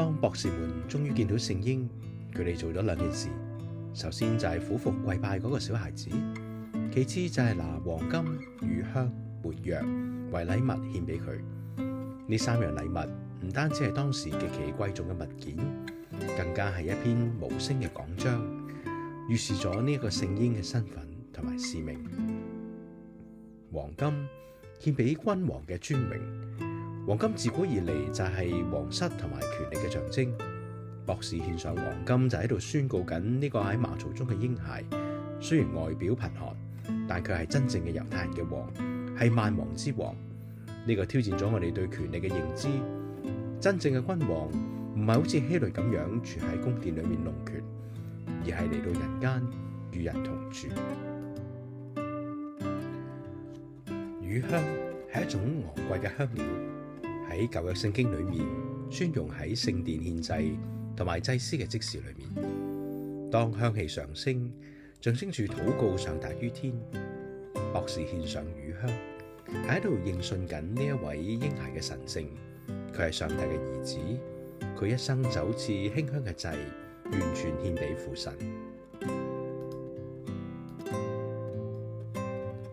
當博士們終於見到聖嬰，佢哋做咗兩件事。首先就係俯伏跪拜嗰個小孩子，其次就係拿黃金、乳香、沒藥為禮物獻俾佢。呢三樣禮物唔單止係當時極其貴重嘅物件，更加係一篇無聲嘅講章，預示咗呢一個聖嬰嘅身份同埋使命。黃金獻俾君王嘅尊榮，黃金自古以嚟就係皇室同埋權力嘅象徵。博士獻上黃金就喺度宣告緊呢個喺馬槽中嘅嬰孩，雖然外表貧寒，但佢係真正嘅猶太人嘅王，係萬王之王。呢個挑戰咗我哋對權力嘅認知。真正嘅君王唔係好似希律咁樣住喺宮殿裏面弄權，而係嚟到人間與人同住。乳香係一種昂貴嘅香料，喺舊約聖經裏面專用喺聖殿獻祭同埋祭司嘅職事裏面。當香氣上升，象徵住禱告上達於天。博士獻上乳香，係喺度認信緊呢一位嬰孩嘅神聖。佢係上帝嘅兒子，佢一生就好似馨香嘅祭，完全獻俾父神。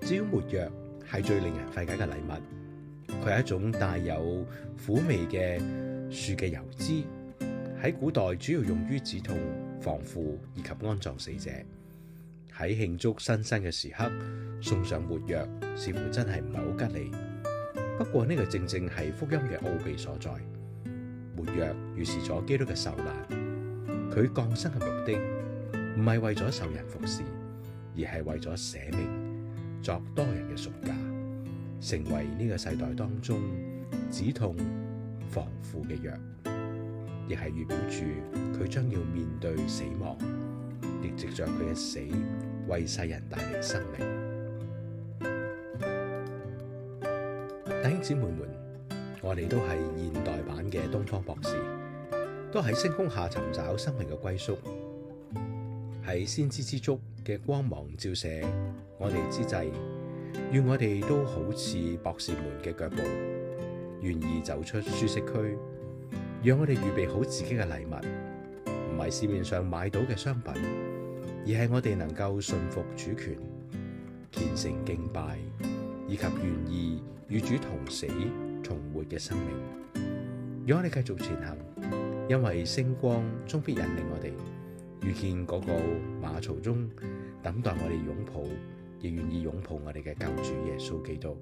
至於沒藥，係最令人費解嘅禮物。佢係一種帶有苦味嘅樹嘅油脂，喺古代主要用於止痛、防腐以及安葬死者。喺慶祝新生嘅時刻送上沒藥，似乎真係唔係好吉利。不過呢個正正係福音嘅奧秘所在。沒藥預示咗基督嘅受難，佢降生嘅目的唔係為咗受人服侍，而係為咗捨命作多人嘅贖價，成為呢個世代當中止痛防腐嘅藥，亦係預表住佢將要面對死亡，亦藉着佢嘅死為世人帶嚟生命。弟兄姊妹們，我哋都係現代版嘅東方博士，都喺星空下尋找生命嘅歸宿。喺先知之燭嘅光芒照射我哋之際，願我哋都好似博士們嘅腳步，願意走出舒適區，讓我哋預備好自己嘅禮物，唔係市面上買到嘅商品，而係我哋能夠順服主權、虔誠敬拜，以及願意與主同死同活嘅生命。讓我哋繼續前行，因為星光終必引領我哋遇見嗰個馬槽中等待我哋擁抱，亦願意擁抱我哋嘅救主耶穌基督。